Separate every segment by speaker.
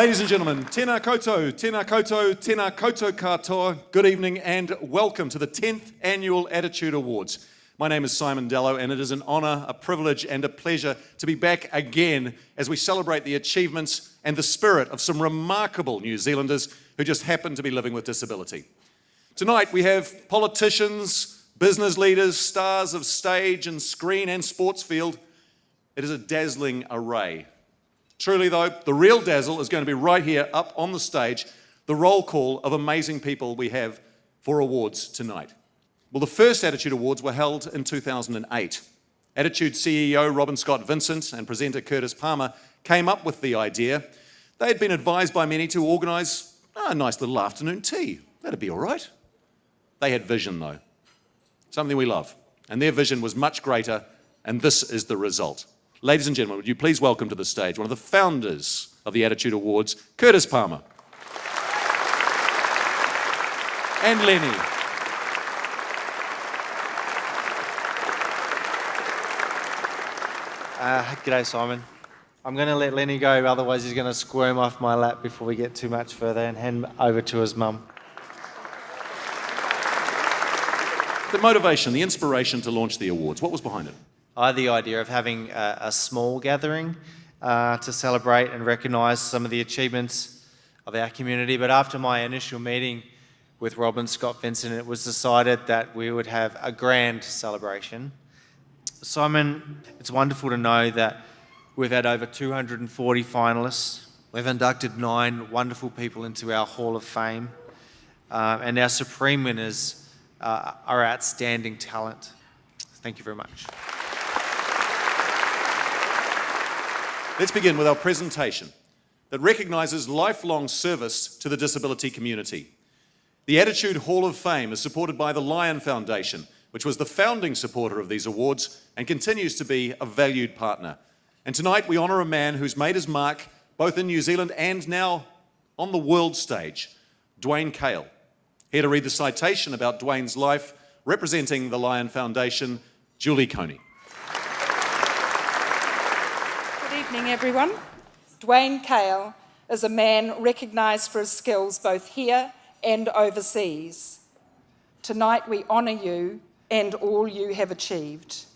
Speaker 1: Ladies and gentlemen, tēnā koutou, tēnā koutou, tēnā koutou katoa. Good evening and welcome to the 10th Annual Attitude Awards. My name is Simon Dello and it is an honour, a privilege and a pleasure to be back again as we celebrate the achievements and the spirit of some remarkable New Zealanders who just happen to be living with disability. Tonight we have politicians, business leaders, stars of stage and screen and sports field. It is a dazzling array. Truly though, the real dazzle is going to be right here up on the stage, the roll call of amazing people we have for awards tonight. Well, the first Attitude Awards were held in 2008. Attitude CEO Robin Scott-Vincent and presenter Curtis Palmer came up with the idea. They had been advised by many to organise a nice little afternoon tea. That'd be all right. They had vision though, something we love. And their vision was much greater, and this is the result. Ladies and gentlemen, would you please welcome to the stage one of the founders of the Attitude Awards, Curtis Palmer. And Lenny.
Speaker 2: G'day, Simon. I'm going to let Lenny go, otherwise he's going to squirm off my lap before we get too much further and hand over to his mum.
Speaker 1: The motivation, the inspiration to launch the awards, what was behind it?
Speaker 2: I had the idea of having a small gathering to celebrate and recognise some of the achievements of our community, but after my initial meeting with Robin Scott-Vincent, it was decided that we would have a grand celebration. Simon, it's wonderful to know that we've had over 240 finalists. We've inducted 9 wonderful people into our Hall of Fame, and our supreme winners are outstanding talent. Thank you very much.
Speaker 1: Let's begin with our presentation that recognises lifelong service to the disability community. The Attitude Hall of Fame is supported by the Lion Foundation, which was the founding supporter of these awards and continues to be a valued partner. And tonight we honour a man who's made his mark both in New Zealand and now on the world stage, Dwayne Cale. Here to read the citation about Dwayne's life, representing the Lion Foundation, Julie Coney.
Speaker 3: Good evening, everyone. Dwayne Cale is a man recognised for his skills both here and overseas. Tonight we honour you and all you have achieved.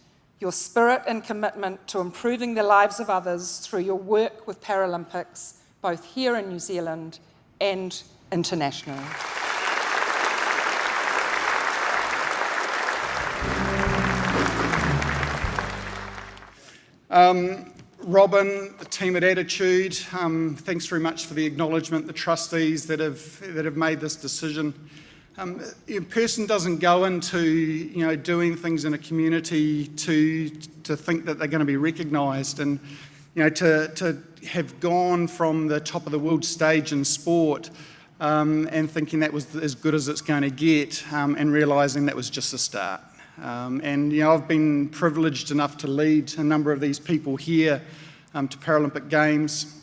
Speaker 3: Your spirit and commitment to improving the lives of others through your work with Paralympics, both here in New Zealand and internationally.
Speaker 4: Robin, the team at Attitude, thanks very much for the acknowledgement, the trustees that have made this decision. A person doesn't go into doing things in a community to think that they're going to be recognised, and to have gone from the top of the world stage in sport and thinking that was as good as it's going to get, and realising that was just a start. I've been privileged enough to lead a number of these people here to Paralympic Games,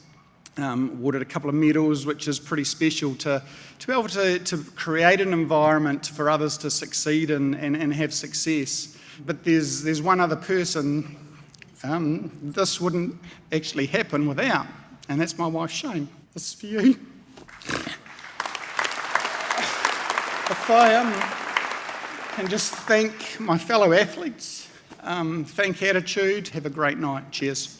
Speaker 4: awarded a couple of medals, which is pretty special to be able to create an environment for others to succeed and have success. But there's one other person this wouldn't actually happen without, and that's my wife Shane. This is for you. If I and just thank my fellow athletes, thank Attitude, have a great night, cheers.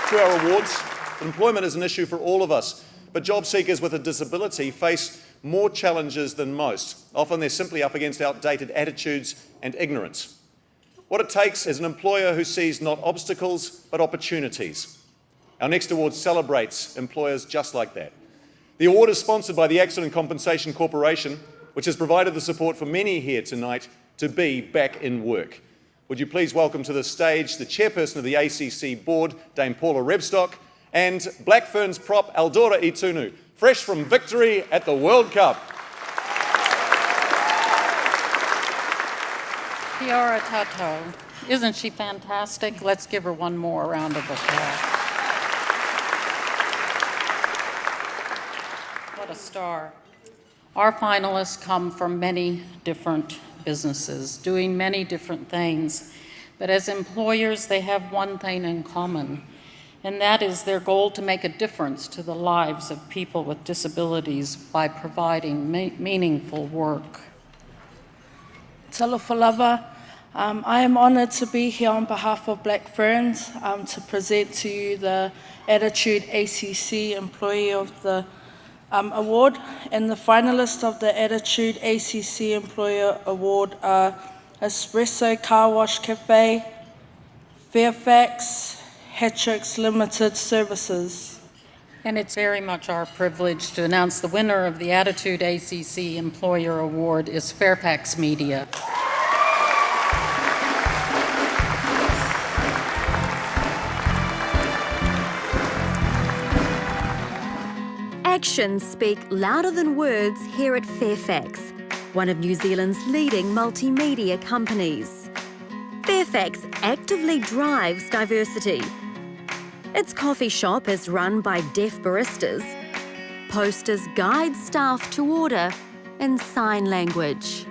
Speaker 1: To our awards, employment is an issue for all of us, but job seekers with a disability face more challenges than most. Often they're simply up against outdated attitudes and ignorance. What it takes is an employer who sees not obstacles, but opportunities. Our next award celebrates employers just like that. The award is sponsored by the Accident Compensation Corporation, which has provided the support for many here tonight to be back in work. Would you please welcome to the stage the chairperson of the ACC board, Dame Paula Rebstock, and Blackfern's prop, Eldora Itunu, fresh from victory at the World Cup.
Speaker 5: Kia ora tātou. Isn't she fantastic? Let's give her one more round of applause. What a star. Our finalists come from many different businesses, doing many different things. But as employers, they have one thing in common, and that is their goal to make a difference to the lives of people with disabilities by providing meaningful work.
Speaker 6: Talofa lava. I am honoured to be here on behalf of Black Ferns to present to you the Attitude ACC Employee of the Award. And the finalists of the Attitude ACC Employer Award are Espresso Car Wash Cafe, Fairfax, Hatchix Limited Services.
Speaker 5: And it's very much our privilege to announce the winner of the Attitude ACC Employer Award is Fairfax Media.
Speaker 7: Actions speak louder than words here at Fairfax, one of New Zealand's leading multimedia companies. Fairfax actively drives diversity. Its coffee shop is run by deaf baristas. Posters guide staff to order in sign language.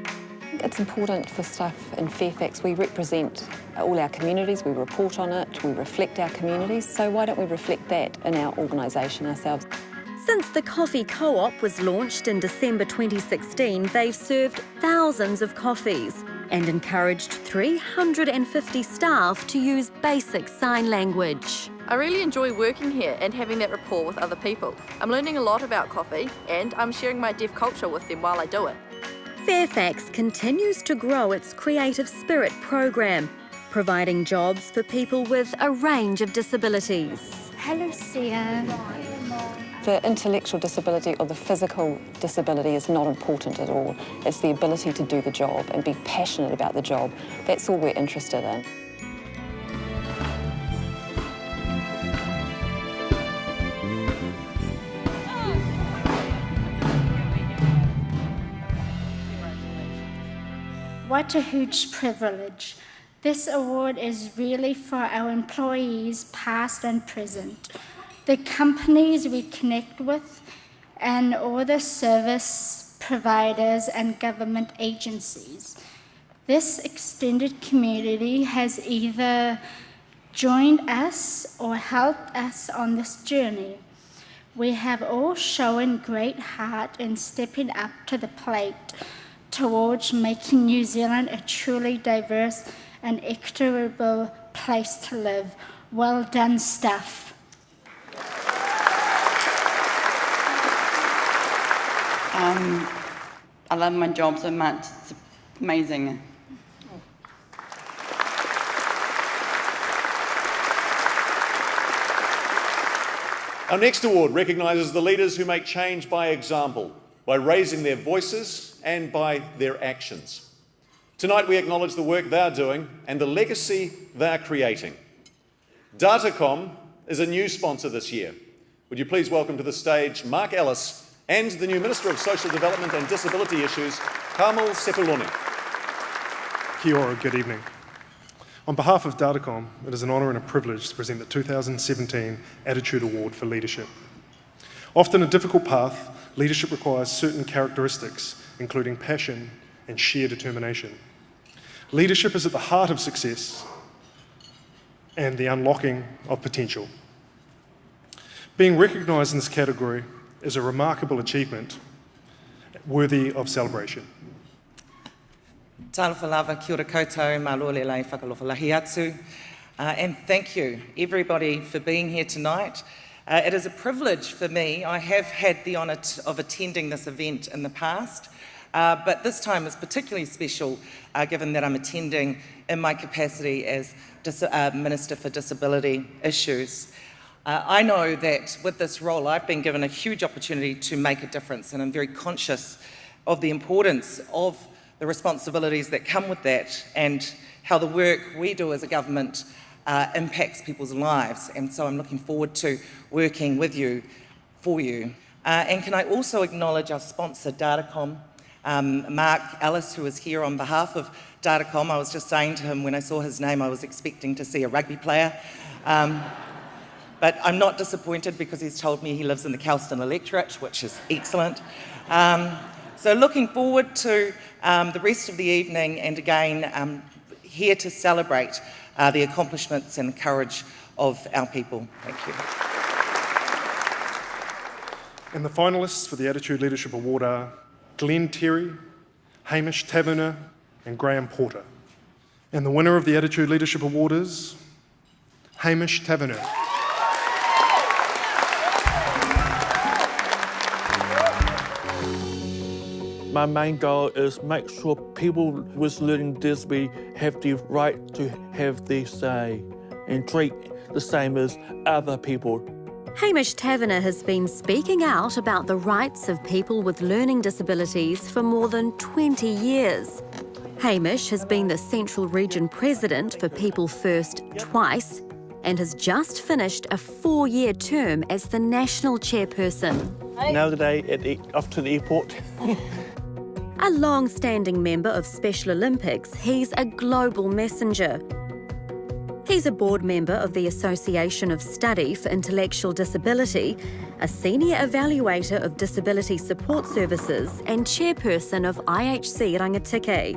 Speaker 8: It's important for staff in Fairfax. We represent all our communities, we report on it, we reflect our communities, so why don't we reflect that in our organisation ourselves?
Speaker 7: Since the Coffee Co-op was launched in December 2016, they've served thousands of coffees and encouraged 350 staff to use basic sign language.
Speaker 9: I really enjoy working here and having that rapport with other people. I'm learning a lot about coffee and I'm sharing my deaf culture with them while I do it.
Speaker 7: Fairfax continues to grow its Creative Spirit program, providing jobs for people with a range of disabilities.
Speaker 10: Hello, Sia.
Speaker 8: The intellectual disability or the physical disability is not important at all. It's the ability to do the job and be passionate about the job. That's all we're interested in.
Speaker 10: What a huge privilege. This award is really for our employees, past and present, the companies we connect with, and all the service providers and government agencies. This extended community has either joined us or helped us on this journey. We have all shown great heart in stepping up to the plate towards making New Zealand a truly diverse and equitable place to live. Well done, staff.
Speaker 11: I love my job so much. It's amazing.
Speaker 1: Our next award recognises the leaders who make change by example, by raising their voices and by their actions. Tonight we acknowledge the work they're doing and the legacy they're creating. Datacom is a new sponsor this year. Would you please welcome to the stage Mark Ellis and the new Minister of Social Development and Disability Issues, Kamal Sepuloni.
Speaker 12: Kia ora, good evening. On behalf of Datacom, it is an honour and a privilege to present the 2017 Attitude Award for Leadership. Often a difficult path, leadership requires certain characteristics, including passion and sheer determination. Leadership is at the heart of success and the unlocking of potential. Being recognised in this category is a remarkable achievement worthy of celebration.
Speaker 13: Talofa lava, kia ora koutou, mā lua lelei whakalofa lahi atu. And thank you, everybody, for being here tonight. It is a privilege for me. I have had the honour of attending this event in the past, but this time is particularly special given that I'm attending in my capacity as Minister for Disability Issues. I know that with this role I've been given a huge opportunity to make a difference, and I'm very conscious of the importance of the responsibilities that come with that and how the work we do as a government impacts people's lives. And so I'm looking forward to working with you, for you. And can I also acknowledge our sponsor, Datacom, Mark Ellis, who is here on behalf of Datacom. I was just saying to him when I saw his name, I was expecting to see a rugby player. But I'm not disappointed because he's told me he lives in the Kelston electorate, which is excellent. So looking forward to the rest of the evening, and again, here to celebrate the accomplishments and courage of our people. Thank you.
Speaker 12: And the finalists for the Attitude Leadership Award are Glenn Terry, Hamish Taverner, and Graham Porter. And the winner of the Attitude Leadership Award is Hamish Taverner.
Speaker 14: My main goal is make sure people with learning disability have the right to have their say and treat the same as other people.
Speaker 7: Hamish Taverner has been speaking out about the rights of people with learning disabilities for more than 20 years. Hamish has been the Central Region President for People First twice and has just finished a 4-year term as the National Chairperson.
Speaker 14: Another day off to the airport.
Speaker 7: A long-standing member of Special Olympics, he's a global messenger. He's a board member of the Association of Study for Intellectual Disability, a senior evaluator of disability support services and chairperson of IHC Rangatike.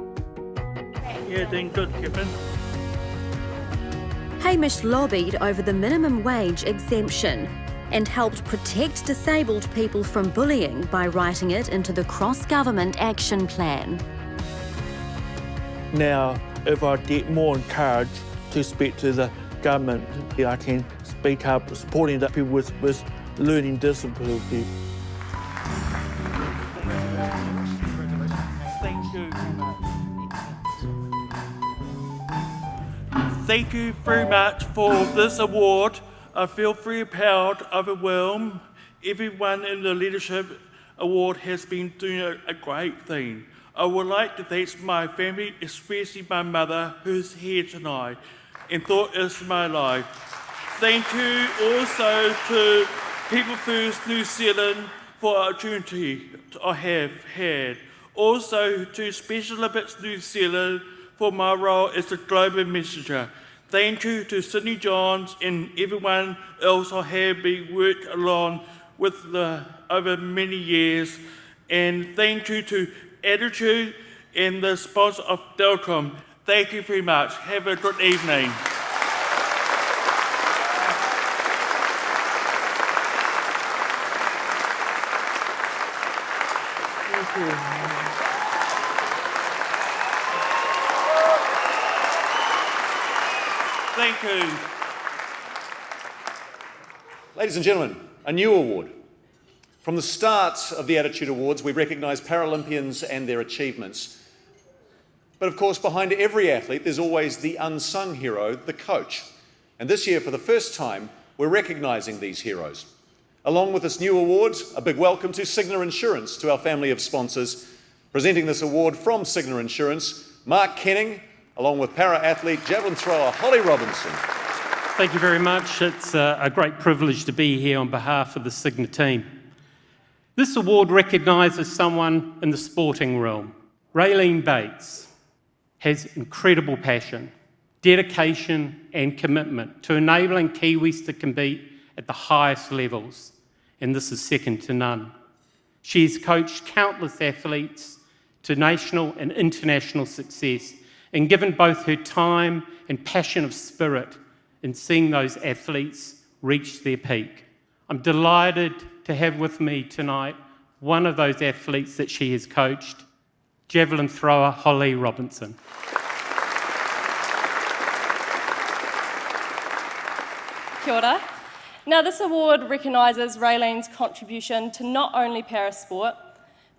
Speaker 14: Yeah, doing good, Kevin.
Speaker 7: Hamish lobbied over the minimum wage exemption and helped protect disabled people from bullying by writing it into the cross-government action plan.
Speaker 14: Now, if I get more encouraged to speak to the government, I can speak up supporting the people with learning disabilities. Thank you very much. Thank you very much for this award. I feel very proud, overwhelmed. Everyone in the Leadership Award has been doing a great thing. I would like to thank my family, especially my mother, who's here tonight, and thought it's my life. Thank you also to People First New Zealand for the opportunity I have had. Also to Special Olympics New Zealand for my role as a global messenger. Thank you to Sydney Johns and everyone else I have been worked along with over many years. And thank you to Attitude and the sponsor of Delcom. Thank you very much. Have a good evening. Thank you. Thank you.
Speaker 1: Ladies and gentlemen, a new award. From the start of the Attitude Awards, we recognise Paralympians and their achievements. But of course, behind every athlete, there's always the unsung hero, the coach. And this year, for the first time, we're recognising these heroes. Along with this new award, a big welcome to Cigna Insurance, to our family of sponsors. Presenting this award from Cigna Insurance, Mark Kenning, along with para-athlete, javelin thrower Holly Robinson.
Speaker 15: Thank you very much. It's a great privilege to be here on behalf of the Cigna team. This award recognises someone in the sporting realm. Raylene Bates has incredible passion, dedication and commitment to enabling Kiwis to compete at the highest levels, and this is second to none. She has coached countless athletes to national and international success and given both her time and passion of spirit in seeing those athletes reach their peak. I'm delighted to have with me tonight one of those athletes that she has coached, javelin thrower Holly Robinson.
Speaker 16: Kia ora. Now, this award recognises Raylene's contribution to not only parasport,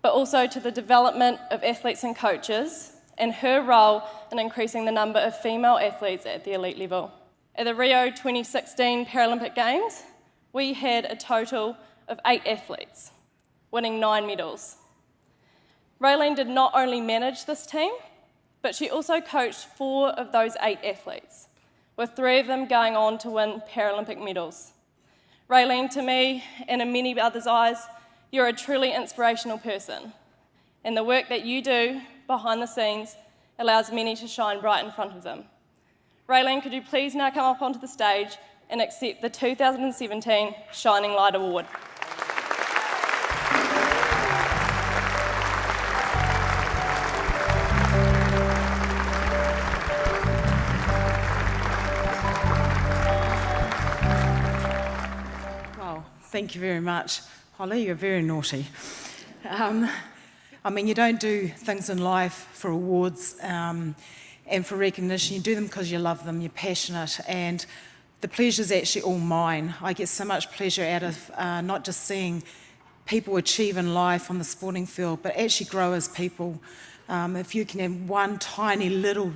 Speaker 16: but also to the development of athletes and coaches, and her role in increasing the number of female athletes at the elite level. At the Rio 2016 Paralympic Games, we had a total of 8 athletes, winning 9 medals. Raylene did not only manage this team, but she also coached 4 of those 8 athletes, with 3 of them going on to win Paralympic medals. Raylene, to me, and in many others' eyes, you're a truly inspirational person, and the work that you do behind the scenes allows many to shine bright in front of them. Raylene, could you please now come up onto the stage and accept the 2017 Shining Light Award.
Speaker 17: Thank you very much. Holly, you're very naughty. I mean, you don't do things in life for awards and for recognition. You do them because you love them, you're passionate, and the pleasure's actually all mine. I get so much pleasure out of not just seeing people achieve in life on the sporting field, but actually grow as people. If you can have one tiny little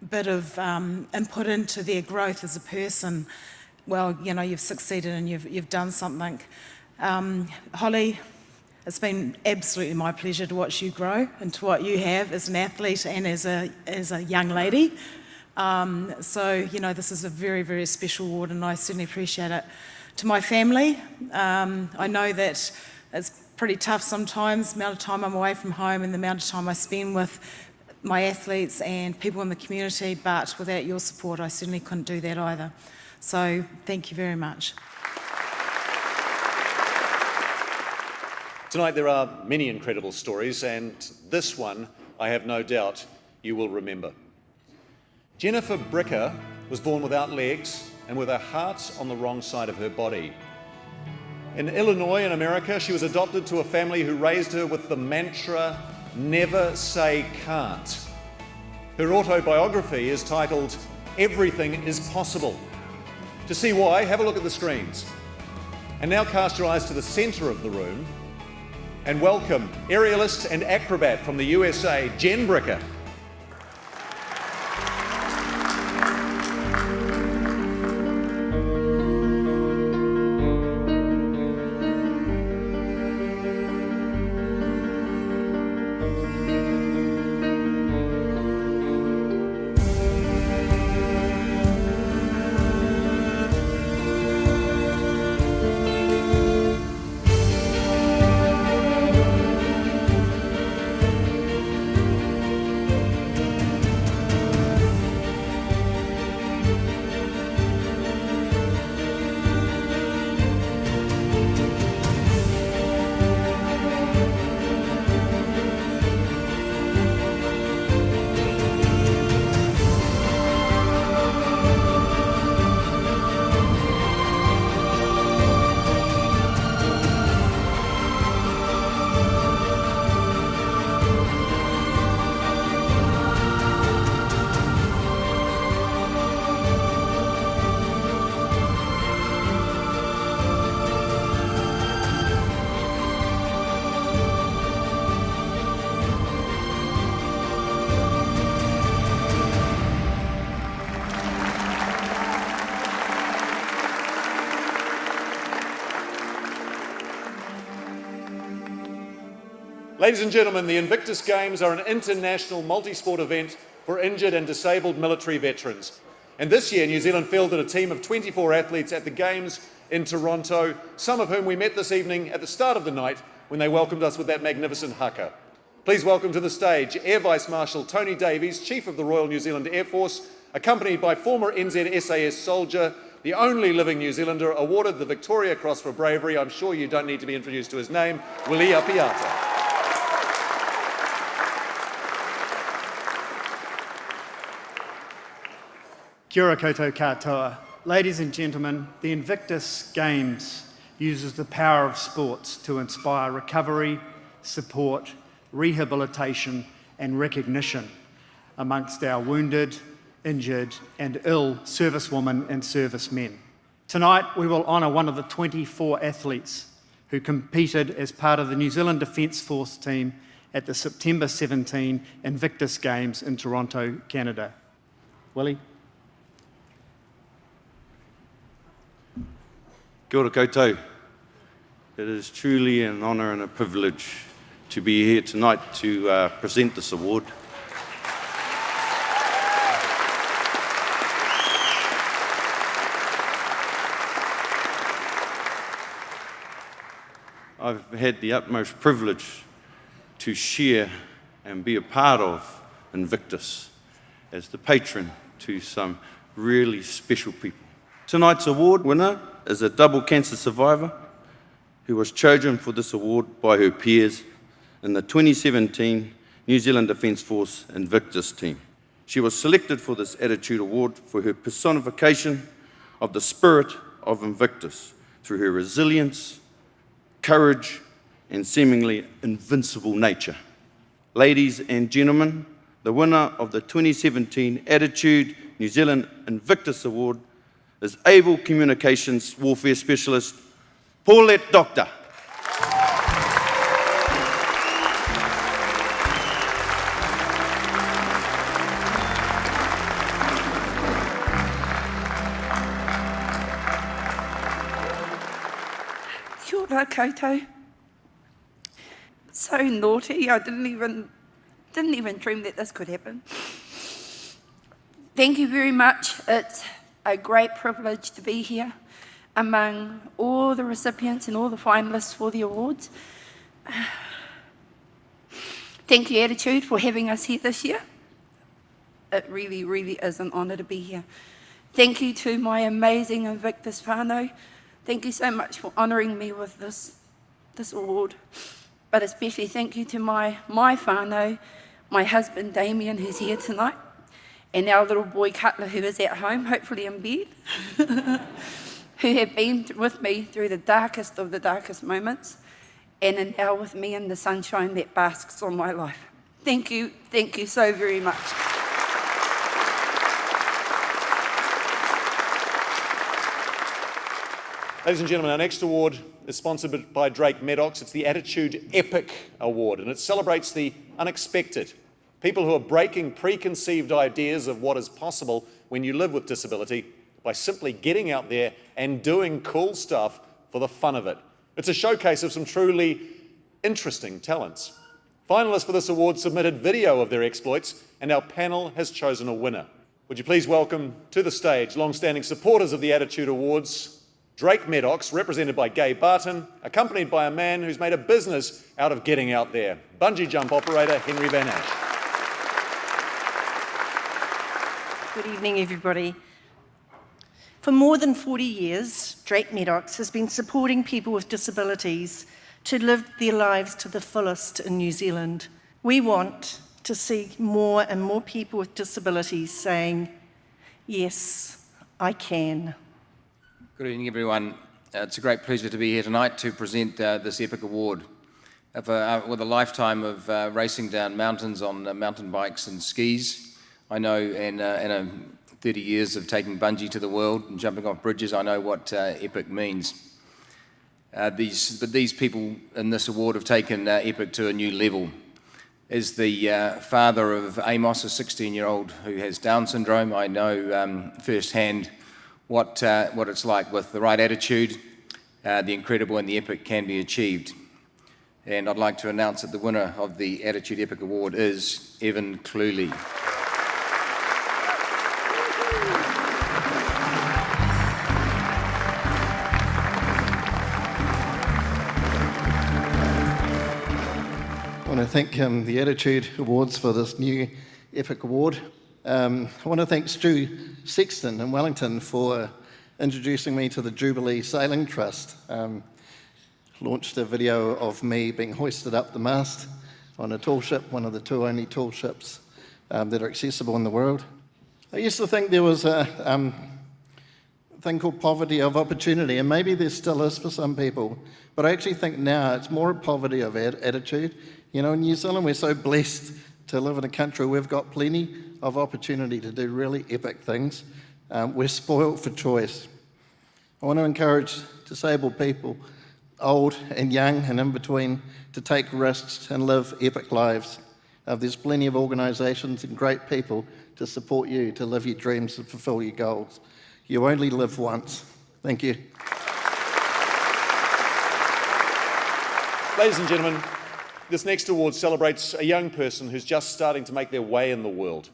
Speaker 17: bit of input into their growth as a person, well, you know, you've succeeded and you've done something. Holly, it's been absolutely my pleasure to watch you grow into what you have as an athlete and as a young lady. So, you know, this is a very, very special award, and I certainly appreciate it. To my family, I know that it's pretty tough sometimes, the amount of time I'm away from home and the amount of time I spend with my athletes and people in the community, but without your support, I certainly couldn't do that either. So, thank you very much.
Speaker 1: Tonight there are many incredible stories, and this one, I have no doubt, you will remember. Jennifer Bricker was born without legs and with her heart on the wrong side of her body. In Illinois, in America, she was adopted to a family who raised her with the mantra, never say can't. Her autobiography is titled, Everything is Possible. To see why, have a look at the screens. And now cast your eyes to the centre of the room and welcome aerialist and acrobat from the USA, Jen Bricker. Ladies and gentlemen, the Invictus Games are an international multi-sport event for injured and disabled military veterans. And this year, New Zealand fielded a team of 24 athletes at the Games in Toronto, some of whom we met this evening at the start of the night when they welcomed us with that magnificent haka. Please welcome to the stage Air Vice Marshal Tony Davies, Chief of the Royal New Zealand Air Force, accompanied by former NZSAS soldier, the only living New Zealander awarded the Victoria Cross for bravery. I'm sure you don't need to be introduced to his name, Willie Apiata.
Speaker 18: Kia ora koutou katoa. Ladies and gentlemen, the Invictus Games uses the power of sports to inspire recovery, support, rehabilitation and recognition amongst our wounded, injured and ill servicewomen and servicemen. Tonight we will honour one of the 24 athletes who competed as part of the New Zealand Defence Force team at the September 17 Invictus Games in Toronto, Canada. Willie?
Speaker 19: Kia ora koutou. It is truly an honour and a privilege to be here tonight to present this award. I've had the utmost privilege to share and be a part of Invictus as the patron to some really special people. Tonight's award winner is a double cancer survivor who was chosen for this award by her peers in the 2017 New Zealand Defence Force Invictus team. She was selected for this Attitude Award for her personification of the spirit of Invictus through her resilience, courage, and seemingly invincible nature. Ladies and gentlemen, the winner of the 2017 Attitude New Zealand Invictus Award is Able Communications Warfare Specialist, Paulette Doctor.
Speaker 20: Kia ora koutou. So naughty, I didn't even dream that this could happen. Thank you very much. It's a great privilege to be here among all the recipients and all the finalists for the awards. Thank you, Attitude, for having us here this year. It really, really is an honour to be here. Thank you to my amazing Invictus whānau. Thank you so much for honouring me with this award. But especially thank you to my whānau, my husband Damien, who's here tonight, and our little boy Cutler, who is at home, hopefully in bed, who have been with me through the darkest of the darkest moments, and are now with me in the sunshine that basks on my life. Thank you so very much.
Speaker 1: Ladies and gentlemen, our next award is sponsored by Drake Medox. It's the Attitude Epic Award, and it celebrates the unexpected. People who are breaking preconceived ideas of what is possible when you live with disability by simply getting out there and doing cool stuff for the fun of it. It's a showcase of some truly interesting talents. Finalists for this award submitted video of their exploits, and our panel has chosen a winner. Would you please welcome to the stage long-standing supporters of the Attitude Awards, Drake Medox, represented by Gay Barton, accompanied by a man who's made a business out of getting out there, bungee jump operator Henry Van Ash.
Speaker 21: Good evening, everybody. For more than 40 years, Drake Medox has been supporting people with disabilities to live their lives to the fullest in New Zealand. We want to see more and more people with disabilities saying, yes, I can.
Speaker 22: Good evening, everyone. It's a great pleasure to be here tonight to present this epic award. With a lifetime of racing down mountains on mountain bikes and skis, I know, and 30 years of taking bungee to the world and jumping off bridges, I know what epic means. These people in this award have taken epic to a new level. As the father of Amos, a 16-year-old who has Down syndrome, I know firsthand what it's like. With the right attitude, the incredible and the epic can be achieved. And I'd like to announce that the winner of the Attitude Epic Award is Evan Cluley.
Speaker 23: I want to thank the Attitude Awards for this new Epic Award. I want to thank Stu Sexton in Wellington for introducing me to the Jubilee Sailing Trust. Launched a video of me being hoisted up the mast on a tall ship, one of the two only tall ships that are accessible in the world. I used to think there was a thing called poverty of opportunity, and maybe there still is for some people, but I actually think now it's more a poverty of attitude. You know, in New Zealand, we're so blessed to live in a country where we've got plenty of opportunity to do really epic things. We're spoiled for choice. I want to encourage disabled people, old and young and in between, to take risks and live epic lives. There's plenty of organisations and great people to support you to live your dreams and fulfil your goals. You only live once. Thank you.
Speaker 1: Ladies and gentlemen, this next award celebrates a young person who's just starting to make their way in the world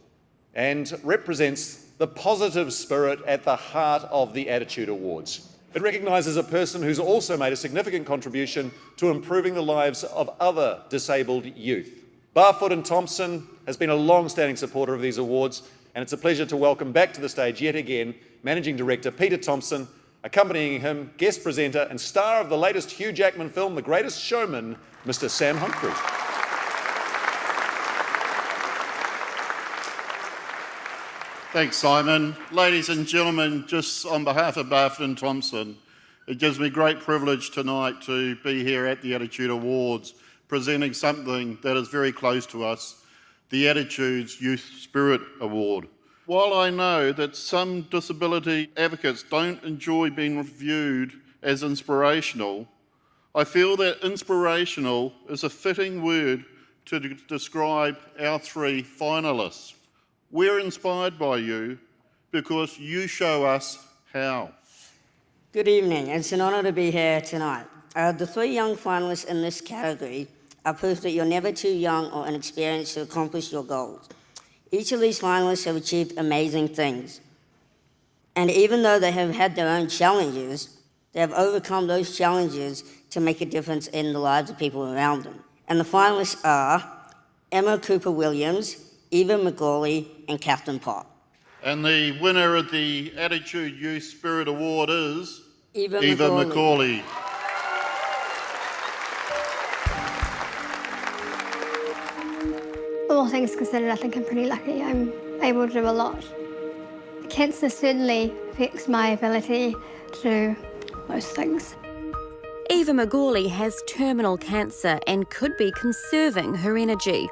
Speaker 1: and represents the positive spirit at the heart of the Attitude Awards. It recognises a person who's also made a significant contribution to improving the lives of other disabled youth. Barfoot and Thompson has been a long-standing supporter of these awards, and it's a pleasure to welcome back to the stage yet again Managing Director Peter Thompson, accompanying him, guest presenter and star of the latest Hugh Jackman film, The Greatest Showman, Mr. Sam Humphrey.
Speaker 24: Thanks, Simon. Ladies and gentlemen, just on behalf of Barfoot and Thompson,
Speaker 2: It gives me great privilege tonight to be here at the Attitude Awards, presenting something that is very close to us, the Attitude's Youth Spirit Award. While I know that some disability advocates don't enjoy being viewed as inspirational, I feel that inspirational is a fitting word to describe our three finalists. We're inspired by you because you show us how.
Speaker 3: Good evening. It's an honour to be here tonight. The three young finalists in this category are proof that you're never too young or inexperienced to accomplish your goals. Each of these finalists have achieved amazing things. And even though they have had their own challenges, they have overcome those challenges to make a difference in the lives of people around them. And the finalists are Emma Cooper-Williams, Eva McGawley, and Catherine Pott.
Speaker 2: And the winner of the Attitude Youth Spirit Award is
Speaker 3: Eva
Speaker 2: McCauley.
Speaker 4: All things considered, I think I'm pretty lucky. I'm able to do a lot. Cancer certainly affects my ability to do most things.
Speaker 7: Eva McGawley has terminal cancer and could be conserving her energy.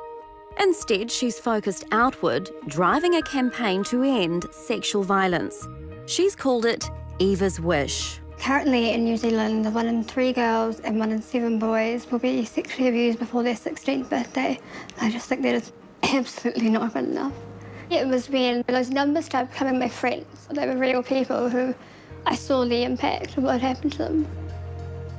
Speaker 7: Instead, she's focused outward, driving a campaign to end sexual violence. She's called it Eva's Wish.
Speaker 4: Currently in New Zealand, 1 in 3 girls and 1 in 7 boys will be sexually abused before their 16th birthday. I just think that is absolutely not good enough. It was when those numbers started becoming my friends. They were real people who I saw the impact of what happened to them.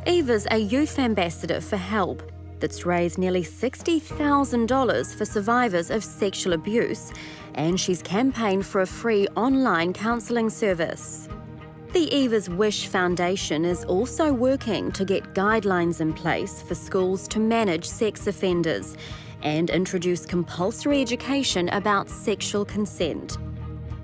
Speaker 7: Eva's a youth ambassador for HELP that's raised nearly $60,000 for survivors of sexual abuse, and she's campaigned for a free online counselling service. The Eva's Wish Foundation is also working to get guidelines in place for schools to manage sex offenders and introduce compulsory education about sexual consent.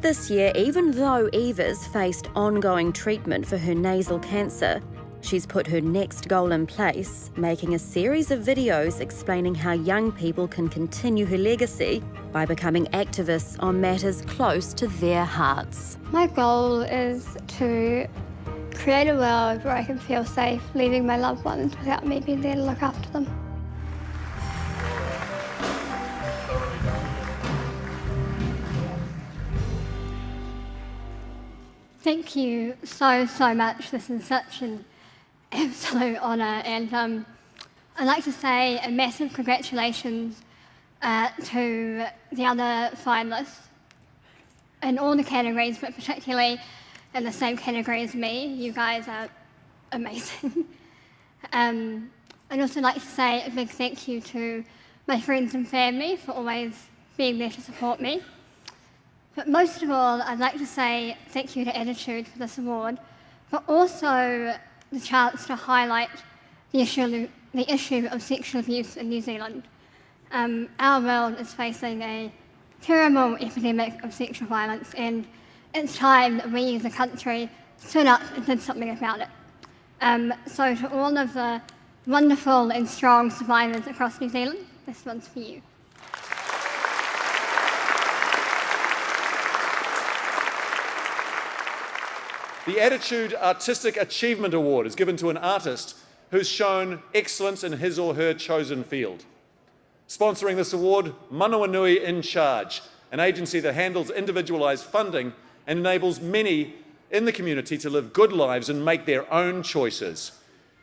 Speaker 7: This year, even though Eva's faced ongoing treatment for her nasal cancer, she's put her next goal in place, making a series of videos explaining how young people can continue her legacy by becoming activists on matters close to their hearts.
Speaker 4: My goal is to create a world where I can feel safe leaving my loved ones without me being there to look after them. Thank you so much. This is such an absolute honour, and I'd like to say a massive congratulations to the other finalists in all the categories, but particularly in the same category as me. You guys are amazing. I'd also like to say a big thank you to my friends and family for always being there to support me. But most of all, I'd like to say thank you to Attitude for this award, but also the chance to highlight the issue of sexual abuse in New Zealand. Our world is facing a terrible epidemic of sexual violence, and it's time that we as a country stood up and did something about it. So to all of the wonderful and strong survivors across New Zealand, this one's for you.
Speaker 1: The Attitude Artistic Achievement Award is given to an artist who's shown excellence in his or her chosen field. Sponsoring this award, Manawanui In Charge, an agency that handles individualised funding and enables many in the community to live good lives and make their own choices.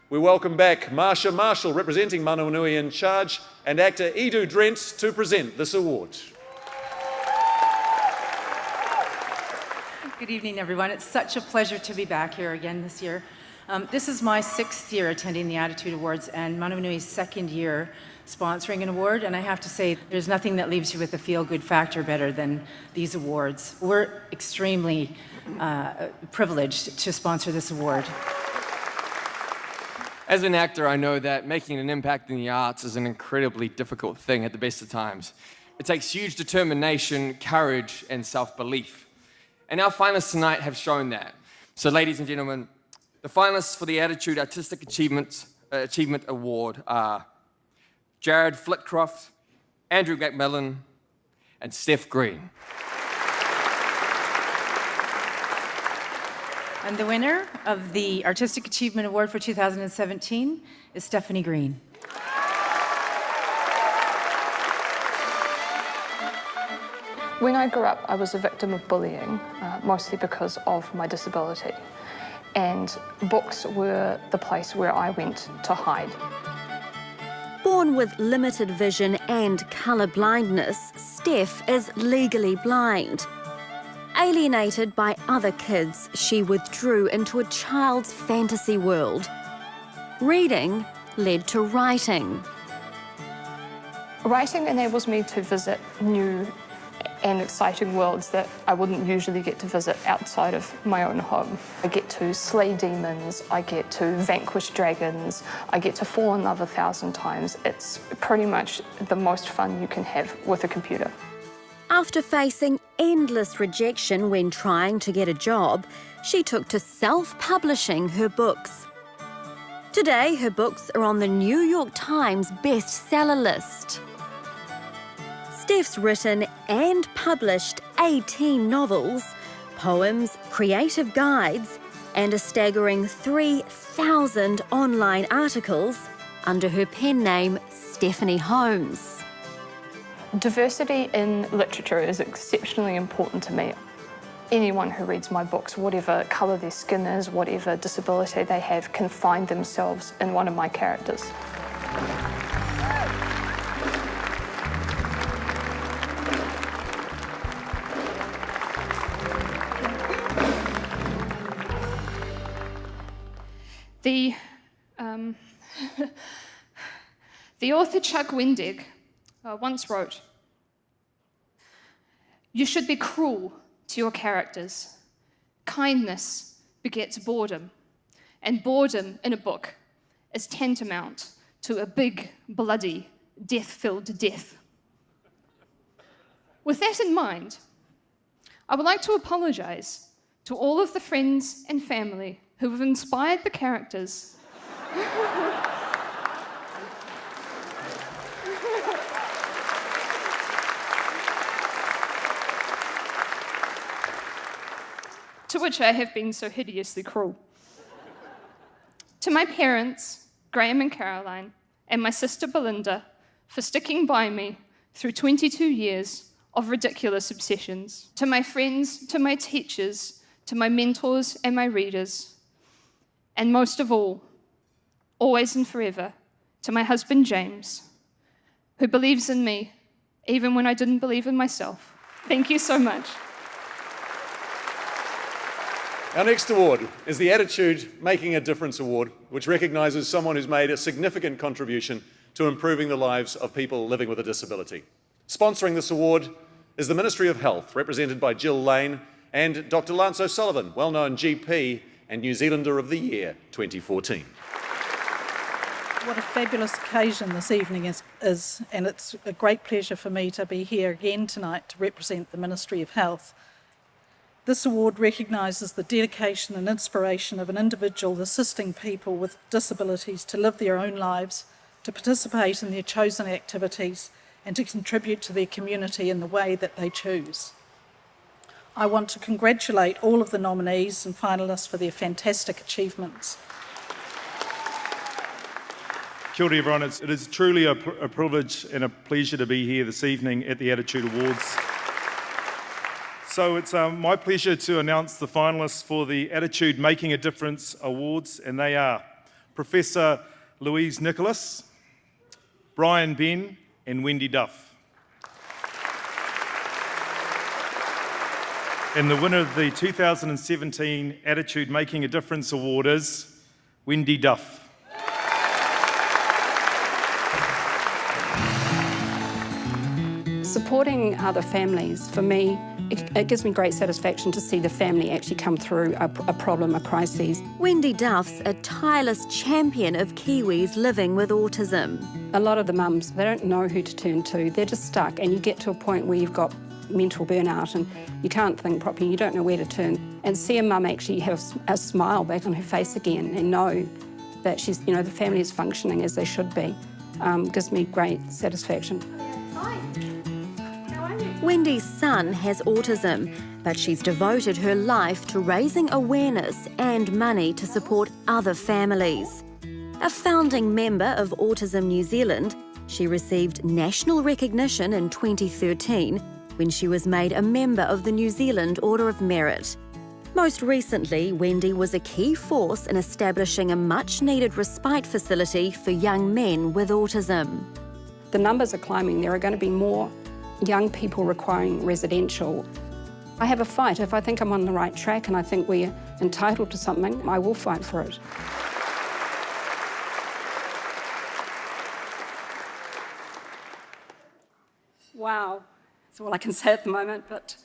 Speaker 1: We welcome back Marsha Marshall, representing Manawanui In Charge, and actor Edu Drent to present this award.
Speaker 24: Good evening, everyone. It's such a pleasure to be back here again this year. This is my 6th year attending the Attitude Awards and Manawanui's 2nd year sponsoring an award, and I have to say there's nothing that leaves you with a feel-good factor better than these awards. We're extremely privileged to sponsor this award.
Speaker 25: As an actor, I know that making an impact in the arts is an incredibly difficult thing at the best of times. It takes huge determination, courage, and self-belief. And our finalists tonight have shown that. So ladies and gentlemen, the finalists for the Attitude Artistic Achievement Award are Jared Flitcroft, Andrew McMillan, and Steph Green.
Speaker 24: And the winner of the Artistic Achievement Award for 2017 is Stephanie Green.
Speaker 5: When I grew up, I was a victim of bullying, mostly because of my disability. And books were the place where I went to hide.
Speaker 7: Born with limited vision and colour blindness, Steph is legally blind. Alienated by other kids, she withdrew into a child's fantasy world. Reading led to writing.
Speaker 5: Writing enables me to visit new and exciting worlds that I wouldn't usually get to visit outside of my own home. I get to slay demons, I get to vanquish dragons, I get to fall in love 1,000 times. It's pretty much the most fun you can have with a computer.
Speaker 7: After facing endless rejection when trying to get a job, she took to self-publishing her books. Today, her books are on the New York Times bestseller list. Steph's written and published 18 novels, poems, creative guides, and a staggering 3,000 online articles under her pen name Stephanie Holmes.
Speaker 5: Diversity in literature is exceptionally important to me. Anyone who reads my books, whatever colour their skin is, whatever disability they have, can find themselves in one of my characters. The author Chuck Wendig once wrote, "You should be cruel to your characters. Kindness begets boredom, and boredom in a book is tantamount to a big, bloody, death-filled death." With that in mind, I would like to apologise to all of the friends and family who have inspired the characters to which I have been so hideously cruel. To my parents, Graham and Caroline, and my sister Belinda, for sticking by me through 22 years of ridiculous obsessions. To my friends, to my teachers, to my mentors and my readers, and most of all, always and forever, to my husband James, who believes in me even when I didn't believe in myself. Thank you so much.
Speaker 1: Our next award is the Attitude Making a Difference Award, which recognises someone who's made a significant contribution to improving the lives of people living with a disability. Sponsoring this award is the Ministry of Health, represented by Jill Lane, and Dr. Lance O'Sullivan, well-known GP and New Zealander of the Year 2014.
Speaker 6: What a fabulous occasion this evening is, and it's a great pleasure for me to be here again tonight to represent the Ministry of Health. This award recognises the dedication and inspiration of an individual assisting people with disabilities to live their own lives, to participate in their chosen activities, and to contribute to their community in the way that they choose. I want to congratulate all of the nominees and finalists for their fantastic achievements.
Speaker 8: Kia ora everyone, it is truly a privilege and a pleasure to be here this evening at the Attitude Awards. So it's my pleasure to announce the finalists for the Attitude Making a Difference Awards, and they are Professor Louise Nicholas, Brian Ben, and Wendy Duff. And the winner of the 2017 Attitude Making a Difference Award is Wendy Duff.
Speaker 9: Supporting other families, for me, it gives me great satisfaction to see the family actually come through a problem, a crisis.
Speaker 7: Wendy Duff's a tireless champion of Kiwis living with autism.
Speaker 9: A lot of the mums, they don't know who to turn to. They're just stuck, and you get to a point where you've got mental burnout and you can't think properly, you don't know where to turn. And see a mum actually have a smile back on her face again and know that she's, the family is functioning as they should be, gives me great satisfaction.
Speaker 7: Wendy's son has autism, but she's devoted her life to raising awareness and money to support other families. A founding member of Autism New Zealand, she received national recognition in 2013 when she was made a member of the New Zealand Order of Merit. Most recently, Wendy was a key force in establishing a much-needed respite facility for young men with autism.
Speaker 9: The numbers are climbing. There are going to be more young people requiring residential. I have a fight. If I think I'm on the right track and I think we're entitled to something, I will fight for it. Wow, that's all I can say at the moment, but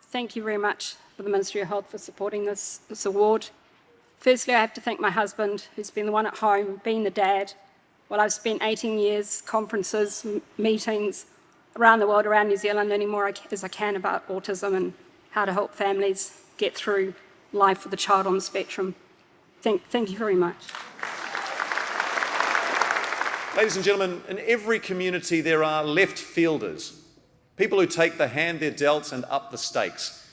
Speaker 9: thank you very much for the Ministry of Health for supporting this award. Firstly, I have to thank my husband, who's been the one at home, being the dad. Well, I've spent 18 years, conferences, meetings around the world, around New Zealand, learning more as I can about autism and how to help families get through life with a child on the spectrum. Thank you very much.
Speaker 1: Ladies and gentlemen, in every community there are left fielders, people who take the hand they're dealt and up the stakes.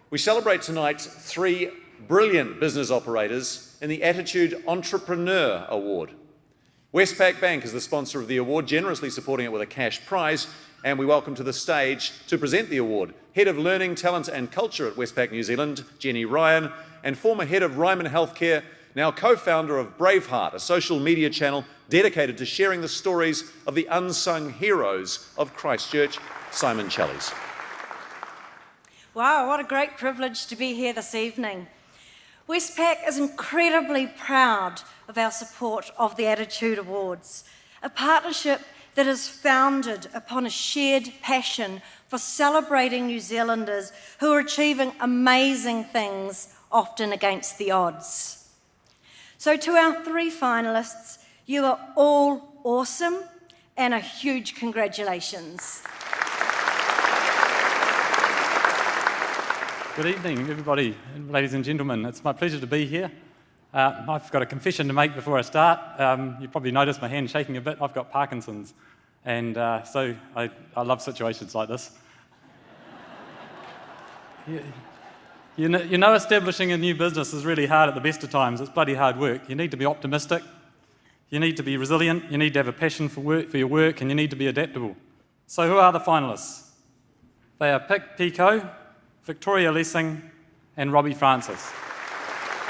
Speaker 1: We celebrate tonight 3 brilliant business operators in the Attitude Entrepreneur Award. Westpac Bank is the sponsor of the award, generously supporting it with a cash prize, and we welcome to the stage to present the award Head of Learning, Talent and Culture at Westpac New Zealand, Jenny Ryan, and former Head of Ryman Healthcare, now co-founder of Braveheart, a social media channel dedicated to sharing the stories of the unsung heroes of Christchurch, Simon Challies.
Speaker 10: Wow, what a great privilege to be here this evening. Westpac is incredibly proud of our support of the Attitude Awards, a partnership that is founded upon a shared passion for celebrating New Zealanders who are achieving amazing things, often against the odds. So to our 3 finalists, you are all awesome, and a huge congratulations.
Speaker 11: Good evening, everybody, ladies and gentlemen. It's my pleasure to be here. I've got a confession to make before I start. You probably noticed my hand shaking a bit. I've got Parkinson's, and so I love situations like this. You know, establishing a new business is really hard at the best of times. It's bloody hard work. You need to be optimistic. You need to be resilient. You need to have a passion for your work, and you need to be adaptable. So who are the finalists? They are Pic Pico, Victoria Lessing and Robbie Francis.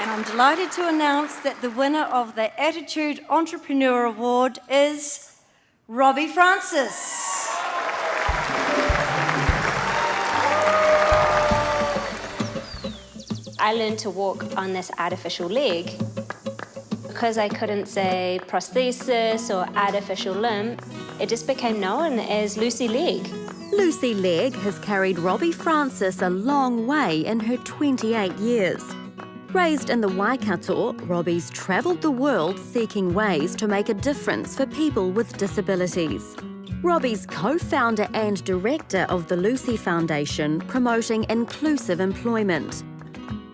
Speaker 10: And I'm delighted to announce that the winner of the Attitude Entrepreneur Award is Robbie Francis.
Speaker 12: I learned to walk on this artificial leg. Because I couldn't say prosthesis or artificial limb, it just became known as Lucy Leg.
Speaker 7: Lucy Leg has carried Robbie Francis a long way in her 28 years. Raised in the Waikato, Robbie's travelled the world seeking ways to make a difference for people with disabilities. Robbie's co-founder and director of the Lucy Foundation, promoting inclusive employment.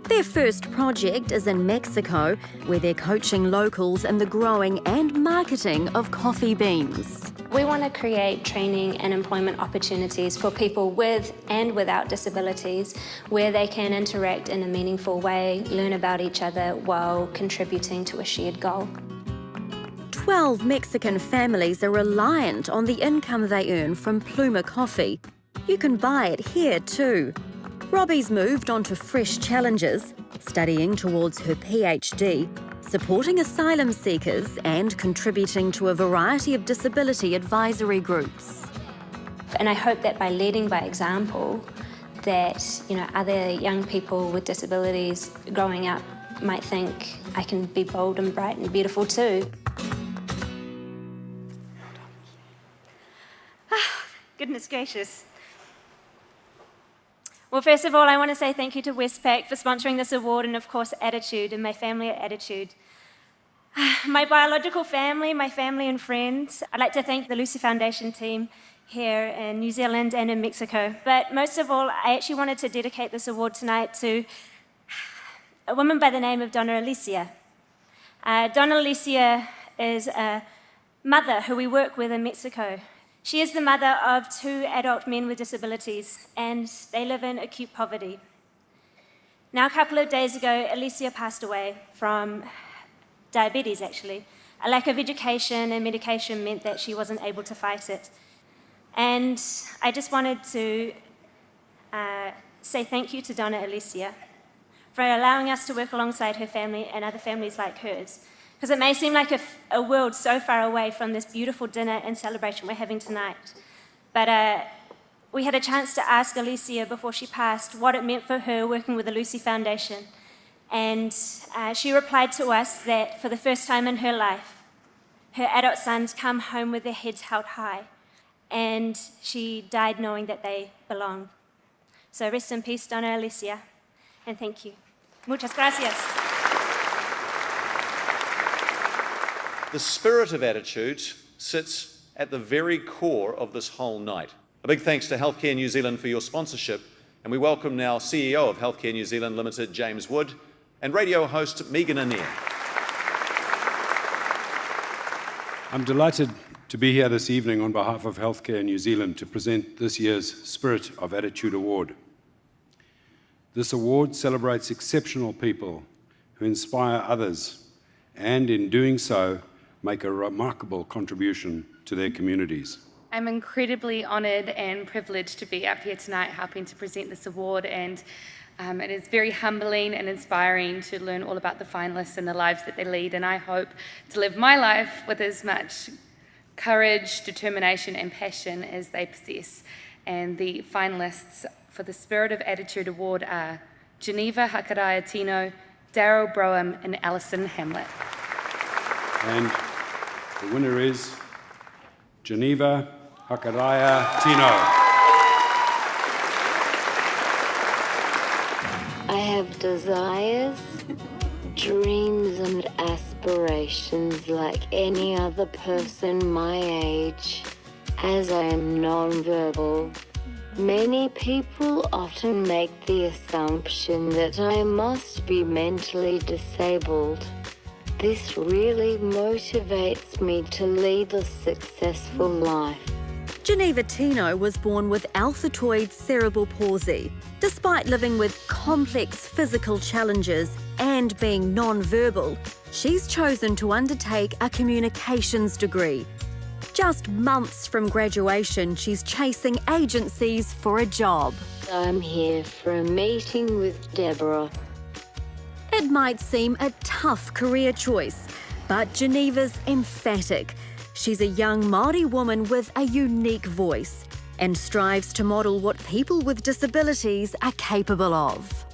Speaker 7: Their first project is in Mexico, where they're coaching locals in the growing and marketing of coffee beans.
Speaker 12: We want to create training and employment opportunities for people with and without disabilities where they can interact in a meaningful way, learn about each other while contributing to a shared goal.
Speaker 7: 12 Mexican families are reliant on the income they earn from Pluma coffee. You can buy it here too. Robbie's moved on to fresh challenges, studying towards her PhD, supporting asylum seekers and contributing to a variety of disability advisory groups.
Speaker 12: And I hope that by leading by example, that other young people with disabilities growing up might think I can be bold and bright and beautiful too.
Speaker 13: Goodness gracious. Well, first of all, I want to say thank you to Westpac for sponsoring this award and, of course, Attitude and my family at Attitude. My biological family, my family and friends. I'd like to thank the Lucy Foundation team here in New Zealand and in Mexico. But most of all, I actually wanted to dedicate this award tonight to a woman by the name of Donna Alicia. Donna Alicia is a mother who we work with in Mexico. She is the mother of 2 adult men with disabilities, and they live in acute poverty. Now, a couple of days ago, Alicia passed away from diabetes, actually. A lack of education and medication meant that she wasn't able to fight it. And I just wanted to say thank you to Donna Alicia for allowing us to work alongside her family and other families like hers. Because it may seem like a world so far away from this beautiful dinner and celebration we're having tonight. But we had a chance to ask Alicia before she passed what it meant for her working with the Lucy Foundation. And she replied to us that for the first time in her life, her adult sons come home with their heads held high. And she died knowing that they belonged. So rest in peace, Donna Alicia, and thank you. Muchas gracias.
Speaker 1: The spirit of attitude sits at the very core of this whole night. A big thanks to Healthcare New Zealand for your sponsorship, and we welcome now CEO of Healthcare New Zealand Limited, James Wood, and radio host Megan Anir.
Speaker 14: I'm delighted to be here this evening on behalf of Healthcare New Zealand to present this year's Spirit of Attitude Award. This award celebrates exceptional people who inspire others and, in doing so, make a remarkable contribution to their communities.
Speaker 15: I'm incredibly honoured and privileged to be up here tonight helping to present this award, and it is very humbling and inspiring to learn all about the finalists and the lives that they lead, and I hope to live my life with as much courage, determination and passion as they possess. And the finalists for the Spirit of Attitude Award are Geneva Hakaraya Tino, Daryl Broham and Alison Hamlet.
Speaker 14: And the winner is Geneva Hakaraya Tino.
Speaker 16: I have desires, dreams and aspirations like any other person my age, as I am non-verbal. Many people often make the assumption that I must be mentally disabled. This really motivates me to lead a successful life.
Speaker 7: Geneva Tino was born with alpha-toid cerebral palsy. Despite living with complex physical challenges and being non-verbal, she's chosen to undertake a communications degree. Just months from graduation, she's chasing agencies for a job.
Speaker 16: I'm here for a meeting with Deborah.
Speaker 7: It might seem a tough career choice, but Geneva's emphatic. She's a young Māori woman with a unique voice and strives to model what people with disabilities are capable of.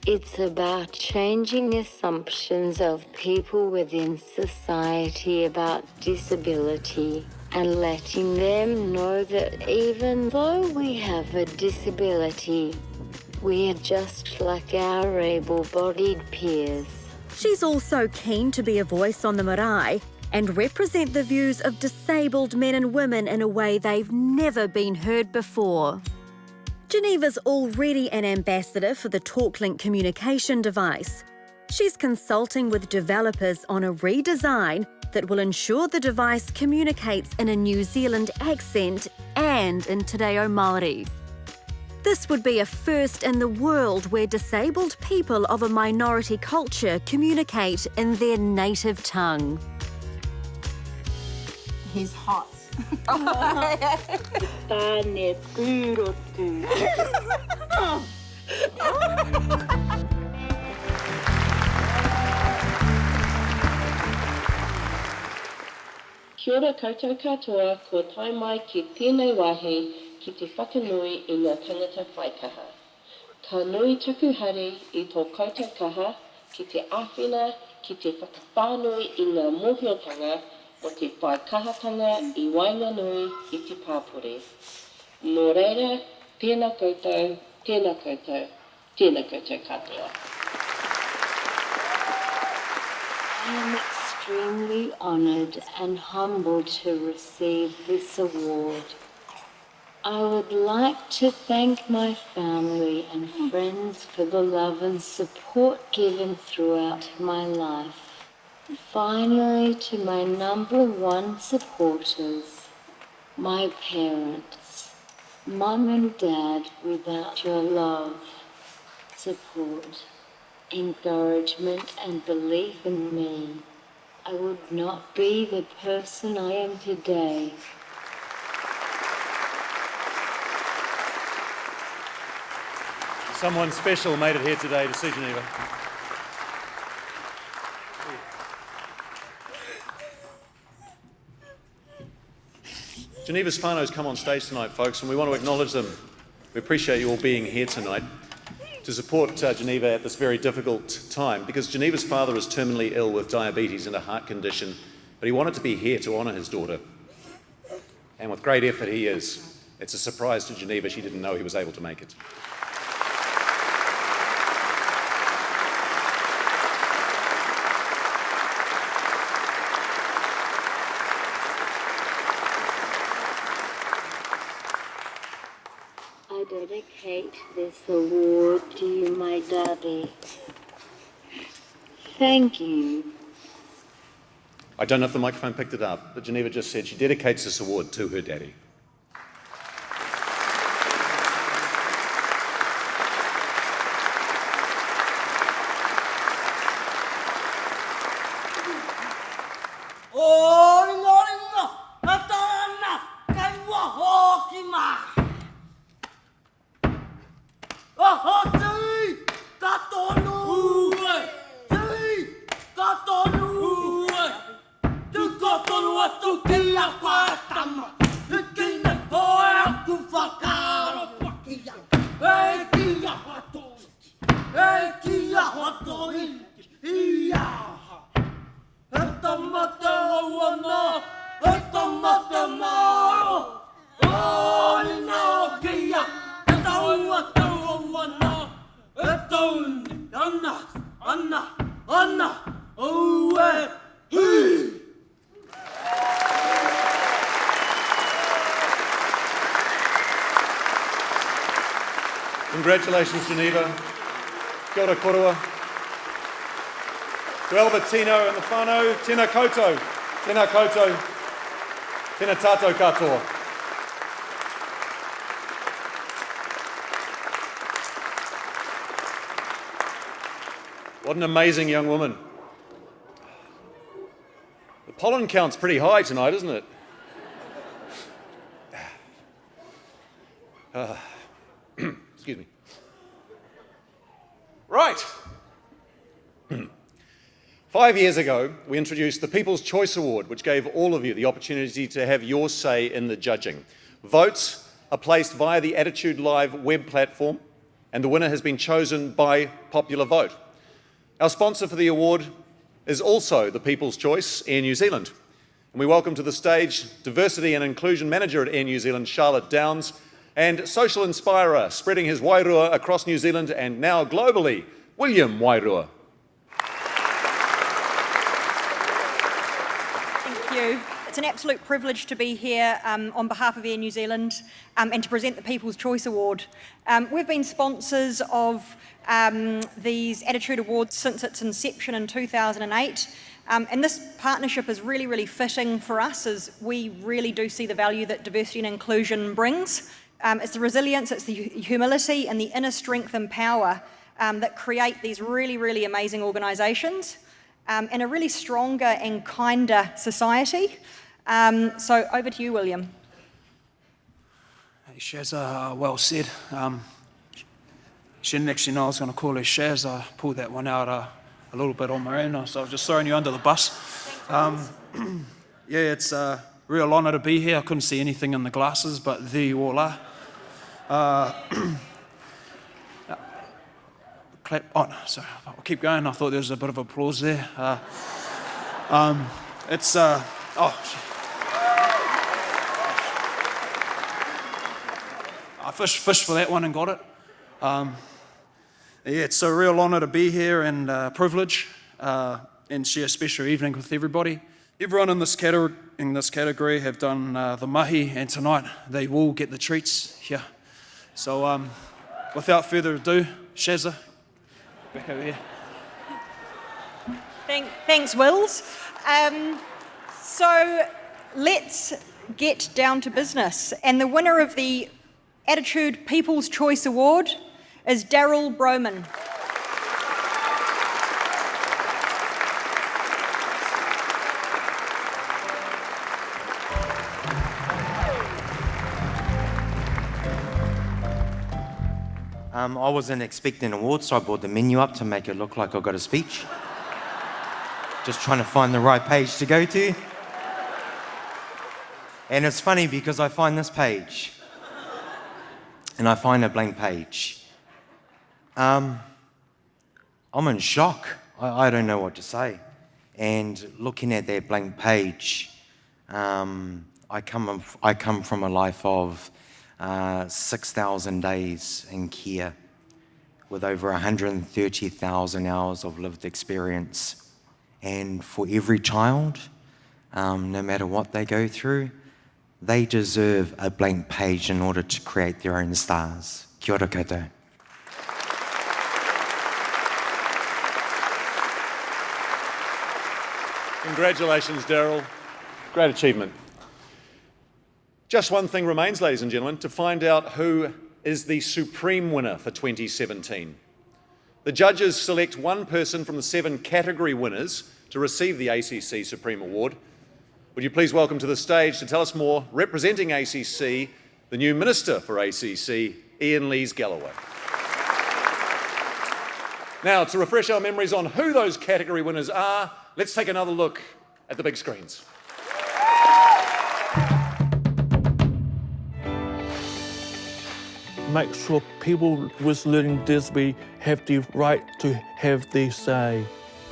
Speaker 16: It's about changing assumptions of people within society about disability and letting them know that even though we have a disability, we are just like our able-bodied peers.
Speaker 7: She's also keen to be a voice on the marae and represent the views of disabled men and women in a way they've never been heard before. Geneva's already an ambassador for the TalkLink communication device. She's consulting with developers on a redesign that will ensure the device communicates in a New Zealand accent and in Te Reo Māori. This would be a first in the world where disabled people of a minority culture communicate in their native tongue.
Speaker 17: He's hot.
Speaker 18: Kia ora koutou katoa, ko tai mai ki tēnei wāhi ki te whakanui i ngā tangata whaikaha. Ka nui taku hari i tō koutou kaha ki te āwhina, ki te whakawhānui i ngā mōhiotanga o te whaikahatanga i Wainganui i te pāpore. Nō reira, tēnā koutou, tēnā koutou, tēnā koutou katoa.
Speaker 16: I am extremely honoured and humbled to receive this award. I would like to thank my family and friends for the love and support given throughout my life. Finally, to my #1 supporters, my parents, Mum and Dad, without your love, support, encouragement and belief in me, I would not be the person I am today.
Speaker 1: Someone special made it here today to see Geneva. Geneva's whānau's come on stage tonight, folks, and we want to acknowledge them. We appreciate you all being here tonight to support Geneva at this very difficult time, because Geneva's father is terminally ill with diabetes and a heart condition, but he wanted to be here to honour his daughter. And with great effort he is. It's a surprise to Geneva, she didn't know he was able to make it.
Speaker 16: I dedicate this award to you, my daddy. Thank you.
Speaker 1: I don't know if the microphone picked it up, but Geneva just said she dedicates this award to her daddy. Congratulations, Geneva. Kia ora korua. To Albertino and the whānau, tēnā koutou, tēnā koutou, tēnā tātou katoa. What an amazing young woman. The pollen count's pretty high tonight, isn't it? Excuse me. Right. 5 years ago, we introduced the People's Choice Award, which gave all of you the opportunity to have your say in the judging. Votes are placed via the Attitude Live web platform, and the winner has been chosen by popular vote. Our sponsor for the award is also the People's Choice, Air New Zealand. And we welcome to the stage Diversity and Inclusion Manager at Air New Zealand, Charlotte Downs, and social inspirer, spreading his wairua across New Zealand and now globally, William Wairua.
Speaker 17: Thank you. It's an absolute privilege to be here on behalf of Air New Zealand and to present the People's Choice Award. We've been sponsors of these Attitude Awards since its inception in 2008. And this partnership is really, really fitting for us, as we really do see the value that diversity and inclusion brings. It's the resilience, it's the humility and the inner strength and power that create these really, really amazing organisations and a really stronger and kinder society. So over to you, William.
Speaker 19: Hey, Shaz, well said. She didn't actually know I was going to call her Shaz. I pulled that one out a little bit on my own, so I was just throwing you under the bus. Yeah, it's a real honour to be here. I couldn't see anything in the glasses, but there you all are. Clap. Oh, no, sorry. I'll keep going. I thought there was a bit of applause there. It's I fished for that one and got it. Yeah, it's a real honour to be here and privilege and share a special evening with everybody. Everyone in this category have done the mahi, and tonight they will get the treats here. So without further ado, Shazza, back over here.
Speaker 17: Thanks, Wills. So let's get down to business. And the winner of the Attitude People's Choice Award is Daryl Broman.
Speaker 3: I wasn't expecting an award, so I brought the menu up to make it look like I got a speech. Just trying to find the right page to go to. And it's funny because I find this page and I find a blank page. I'm in shock. I don't know what to say. And looking at that blank page, I come from a life of 6,000 days in care with over 130,000 hours of lived experience. And for every child, no matter what they go through, they deserve a blank page in order to create their own stars. Kia ora koutou.
Speaker 1: Congratulations, Daryl. Great achievement. Just one thing remains, ladies and gentlemen, to find out who is the supreme winner for 2017. The judges select one person from the 7 category winners to receive the ACC Supreme Award. Would you please welcome to the stage to tell us more, representing ACC, the new Minister for ACC, Ian Lees-Galloway. Now, to refresh our memories on who those category winners are, let's take another look at the big screens.
Speaker 20: Make sure people with learning disability have the right to have their say.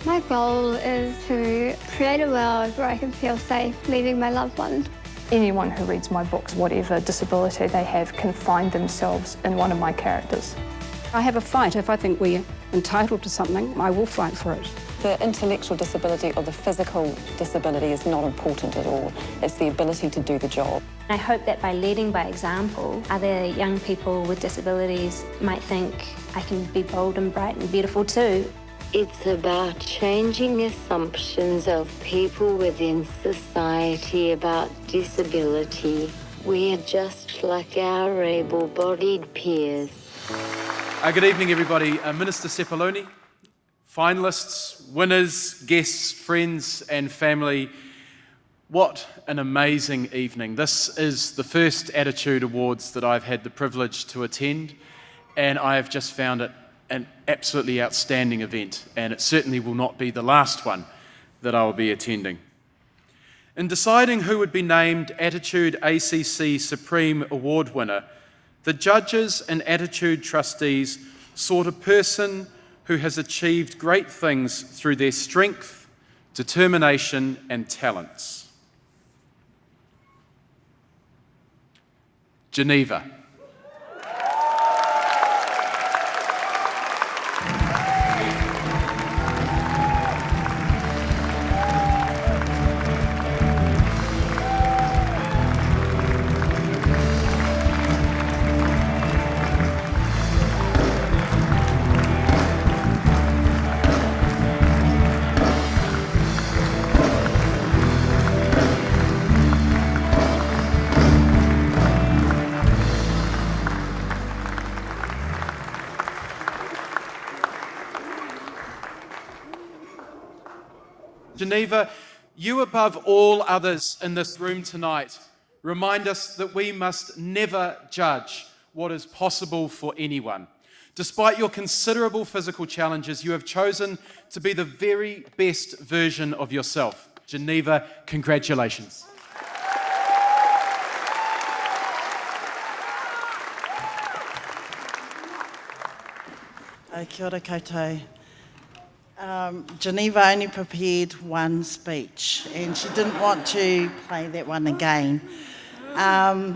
Speaker 4: My goal is to create a world where I can feel safe leaving my loved ones.
Speaker 5: Anyone who reads my books, whatever disability they have, can find themselves in one of my characters.
Speaker 9: I have a fight. If I think we're entitled to something, I will fight for it.
Speaker 21: The intellectual disability or the physical disability is not important at all. It's the ability to do the job.
Speaker 12: I hope that by leading by example, other young people with disabilities might think I can be bold and bright and beautiful too.
Speaker 16: It's about changing assumptions of people within society about disability. We are just like our able-bodied peers.
Speaker 22: Good evening, everybody. Minister Sepuloni, finalists, winners, guests, friends and family. What an amazing evening. This is the first Attitude Awards that I've had the privilege to attend, and I have just found it an absolutely outstanding event, and it certainly will not be the last one that I will be attending. In deciding who would be named Attitude ACC Supreme Award winner, the judges and Attitude trustees sought a person who has achieved great things through their strength, determination and talents. Geneva. Geneva, you above all others in this room tonight remind us that we must never judge what is possible for anyone. Despite your considerable physical challenges, you have chosen to be the very best version of yourself. Geneva, congratulations.
Speaker 23: Kia ora koutou. Geneva only prepared one speech and she didn't want to play that one again. I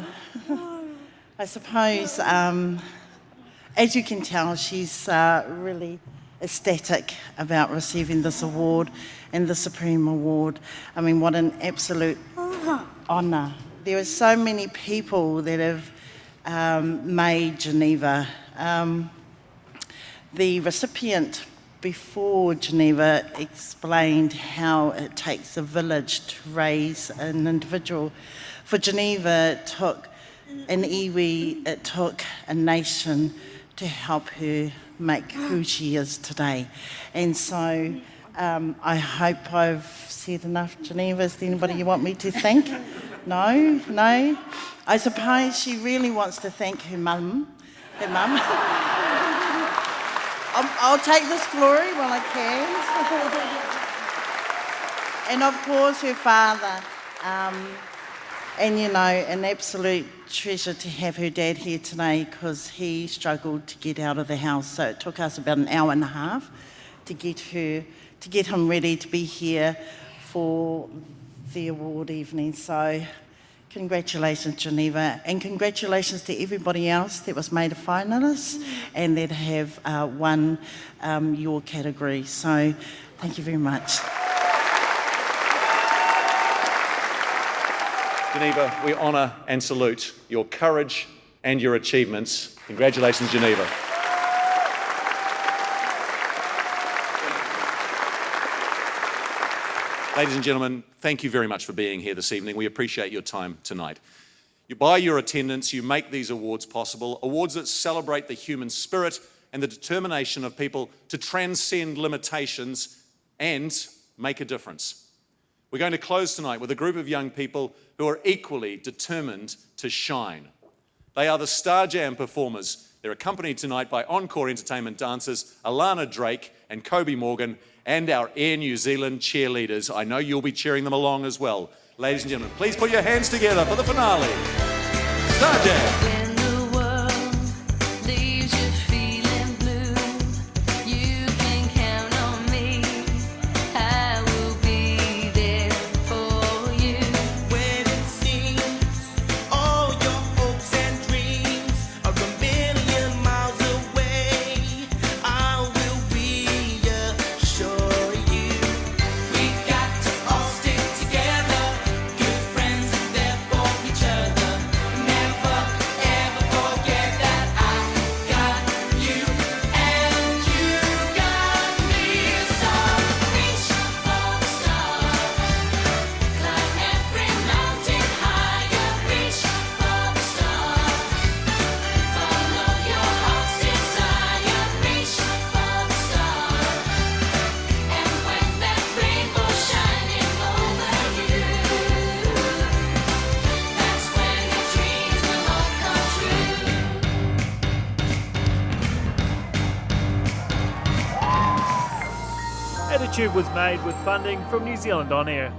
Speaker 23: suppose, as you can tell, she's really ecstatic about receiving this award and the Supreme Award. I mean, what an absolute honour. There are so many people that have made Geneva. The recipient before Geneva explained how it takes a village to raise an individual, For Geneva, it took an iwi, it took a nation to help her make who she is today. And so I hope I've said enough. Geneva, is there anybody you want me to thank? No? I suppose she really wants to thank her mum. I'll take this glory while I can. And of course her father. And you know, an absolute treasure to have her dad here today, because he struggled to get out of the house. So it took us about an hour and a half to get him ready to be here for the award evening. So congratulations, Geneva, and congratulations to everybody else that was made a finalist and that have won your category. So thank you very much.
Speaker 1: Geneva, we honour and salute your courage and your achievements. Congratulations, Geneva. Ladies and gentlemen, thank you very much for being here this evening. We appreciate your time tonight. By your attendance, you make these awards possible, awards that celebrate the human spirit and the determination of people to transcend limitations and make a difference. We're going to close tonight with a group of young people who are equally determined to shine. They are the Star Jam performers. They're accompanied tonight by Encore Entertainment dancers Alana Drake and Kobe Morgan, and our Air New Zealand cheerleaders. I know you'll be cheering them along as well. Ladies and gentlemen, please put your hands together for the finale. Star Jam.
Speaker 2: Attitude was made with funding from New Zealand On Air.